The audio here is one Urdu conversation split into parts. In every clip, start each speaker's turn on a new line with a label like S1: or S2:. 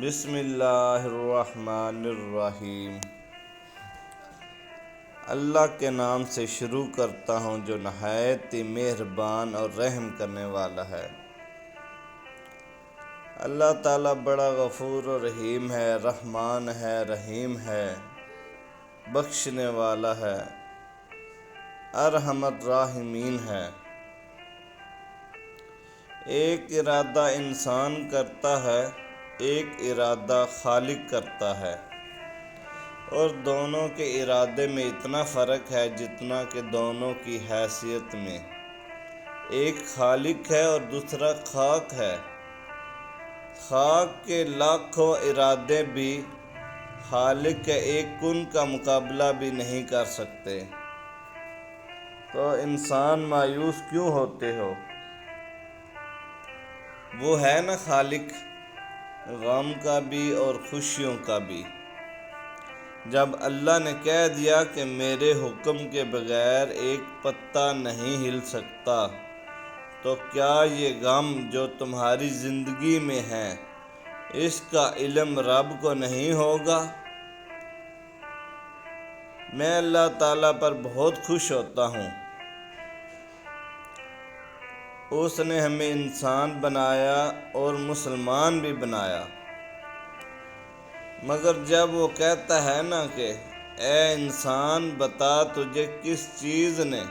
S1: بسم اللہ الرحمن الرحیم۔ اللہ کے نام سے شروع کرتا ہوں جو نہایت ہی مہربان اور رحم کرنے والا ہے۔ اللہ تعالیٰ بڑا غفور و رحیم ہے، رحمان ہے، رحیم ہے، بخشنے والا ہے، ارحم الراحمین ہے۔ ایک ارادہ انسان کرتا ہے، ایک ارادہ خالق کرتا ہے، اور دونوں کے ارادے میں اتنا فرق ہے جتنا کہ دونوں کی حیثیت میں۔ ایک خالق ہے اور دوسرا خاک ہے۔ خاک کے لاکھوں ارادے بھی خالق کے ایک کن کا مقابلہ بھی نہیں کر سکتے۔ تو انسان مایوس کیوں ہوتے ہو؟ وہ ہے نا خالق، غم کا بھی اور خوشیوں کا بھی۔ جب اللہ نے کہہ دیا کہ میرے حکم کے بغیر ایک پتا نہیں ہل سکتا، تو کیا یہ غم جو تمہاری زندگی میں ہے، اس کا علم رب کو نہیں ہوگا؟ میں اللہ تعالیٰ پر بہت خوش ہوتا ہوں۔ اس نے ہمیں انسان بنایا اور مسلمان بھی بنایا، مگر جب وہ کہتا ہے نا کہ اے انسان بتا تجھے کس چیز نے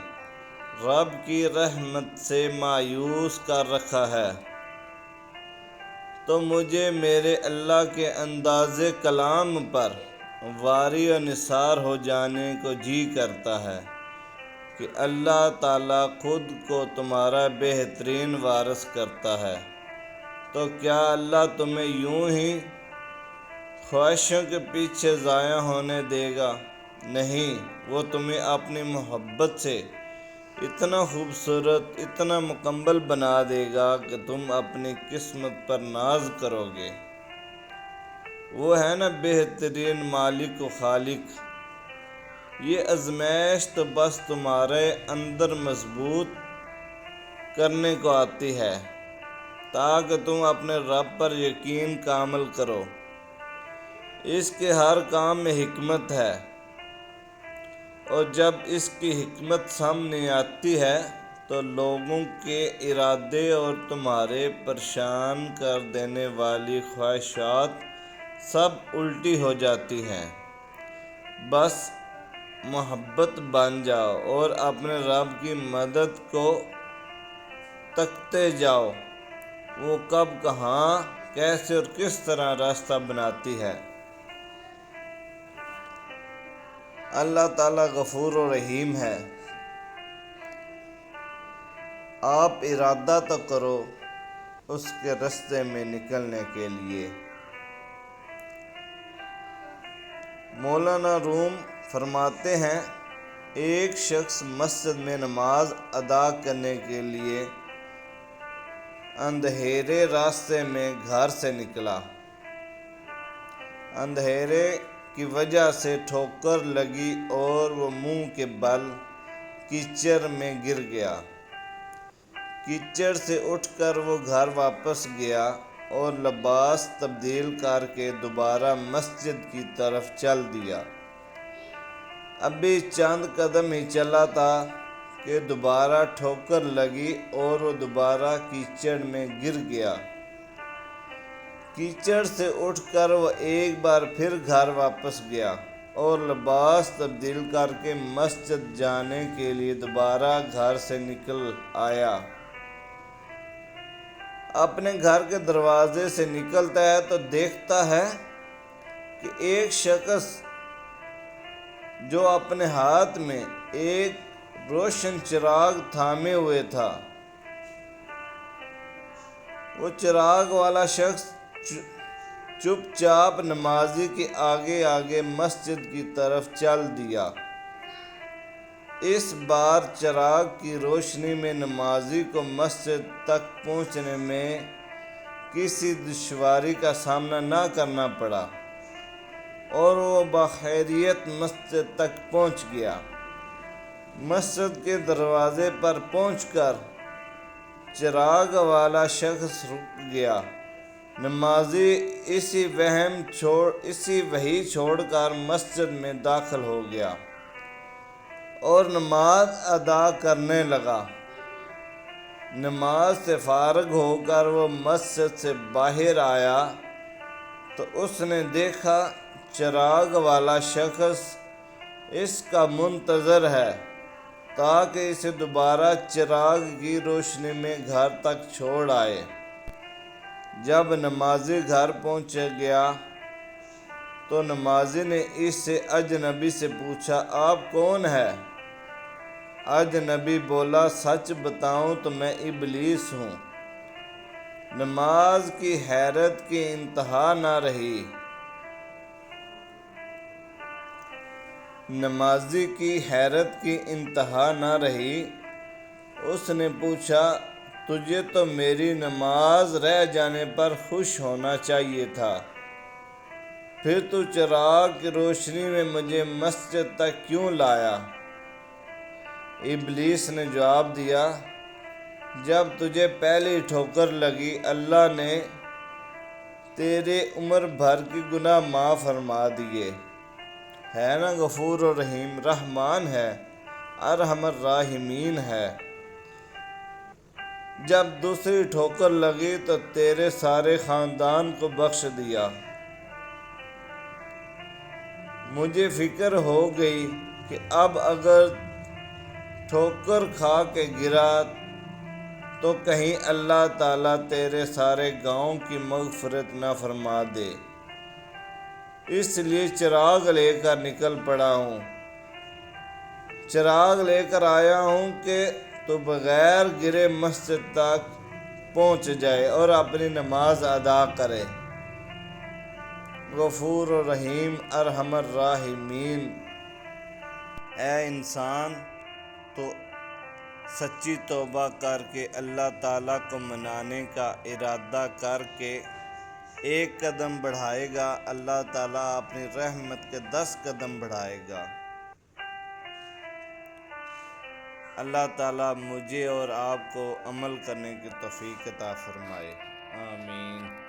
S1: رب کی رحمت سے مایوس کر رکھا ہے، تو مجھے میرے اللہ کے انداز کلام پر واری و نثار ہو جانے کو جی کرتا ہے کہ اللہ تعالیٰ خود کو تمہارا بہترین وارث کرتا ہے۔ تو کیا اللہ تمہیں یوں ہی خواہشوں کے پیچھے ضائع ہونے دے گا؟ نہیں، وہ تمہیں اپنی محبت سے اتنا خوبصورت، اتنا مکمل بنا دے گا کہ تم اپنی قسمت پر ناز کرو گے۔ وہ ہے نا بہترین مالک و خالق۔ یہ آزمائش تو بس تمہارے اندر مضبوط کرنے کو آتی ہے تاکہ تم اپنے رب پر یقین کامل کرو۔ اس کے ہر کام میں حکمت ہے، اور جب اس کی حکمت سامنے آتی ہے تو لوگوں کے ارادے اور تمہارے پریشان کر دینے والی خواہشات سب الٹی ہو جاتی ہیں۔ بس محبت بن جاؤ اور اپنے رب کی مدد کو تکتے جاؤ، وہ کب، کہاں، کیسے اور کس طرح راستہ بناتی ہے۔ اللہ تعالیٰ غفور و رحیم ہے۔ آپ ارادہ تو کرو اس کے راستے میں نکلنے کے لیے۔ مولانا روم فرماتے ہیں، ایک شخص مسجد میں نماز ادا کرنے کے لیے اندھیرے راستے میں گھر سے نکلا۔ اندھیرے کی وجہ سے ٹھوکر لگی اور وہ منہ کے بل کیچڑ میں گر گیا۔ کیچڑ سے اٹھ کر وہ گھر واپس گیا اور لباس تبدیل کر کے دوبارہ مسجد کی طرف چل دیا۔ ابھی چند قدم ہی چلا تھا کہ دوبارہ ٹھوکر لگی اور وہ دوبارہ کیچڑ میں گر گیا۔ کیچڑ سے اٹھ کر وہ ایک بار پھر گھر واپس گیا اور لباس تبدیل کر کے مسجد جانے کے لیے دوبارہ گھر سے نکل آیا۔ اپنے گھر کے دروازے سے نکلتا ہے تو دیکھتا ہے کہ ایک شخص جو اپنے ہاتھ میں ایک روشن چراغ تھامے ہوئے تھا، وہ چراغ والا شخص چپ چاپ نمازی کے آگے آگے مسجد کی طرف چل دیا۔ اس بار چراغ کی روشنی میں نمازی کو مسجد تک پہنچنے میں کسی دشواری کا سامنا نہ کرنا پڑا اور وہ بخیریت مسجد تک پہنچ گیا۔ مسجد کے دروازے پر پہنچ کر چراغ والا شخص رک گیا نمازی اسی وہی چھوڑ کر مسجد میں داخل ہو گیا اور نماز ادا کرنے لگا۔ نماز سے فارغ ہو کر وہ مسجد سے باہر آیا تو اس نے دیکھا چراغ والا شخص اس کا منتظر ہے تاکہ اسے دوبارہ چراغ کی روشنی میں گھر تک چھوڑ آئے۔ جب نمازی گھر پہنچ گیا تو نمازی نے اس اجنبی سے پوچھا، آپ کون ہے؟ اجنبی بولا، سچ بتاؤں تو میں ابلیس ہوں۔ نمازی کی حیرت کی انتہا نہ رہی۔ اس نے پوچھا، تجھے تو میری نماز رہ جانے پر خوش ہونا چاہیے تھا، پھر تو چراغ کی روشنی میں مجھے مسجد تک کیوں لایا؟ ابلیس نے جواب دیا، جب تجھے پہلی ٹھوکر لگی اللہ نے تیرے عمر بھر کے گناہ معاف فرما دیے، ہے نا غفور و رحیم، رحمان ہے، ارحم الراحمین ہے۔ جب دوسری ٹھوکر لگی تو تیرے سارے خاندان کو بخش دیا۔ مجھے فکر ہو گئی کہ اب اگر ٹھوکر کھا کے گرا تو کہیں اللہ تعالیٰ تیرے سارے گاؤں کی مغفرت نہ فرما دے، اس لیے چراغ لے کر نکل پڑا ہوں۔ چراغ لے کر آیا ہوں کہ تو بغیر گرے مسجد تک پہنچ جائے اور اپنی نماز ادا کرے۔ غفور و رحیم، ارحم الراحمین۔ اے انسان، تو سچی توبہ کر کے اللہ تعالیٰ کو منانے کا ارادہ کر کے ایک قدم بڑھائے گا، اللہ تعالیٰ اپنی رحمت کے 10 قدم بڑھائے گا۔ اللہ تعالیٰ مجھے اور آپ کو عمل کرنے کی توفیق عطا فرمائے، آمین۔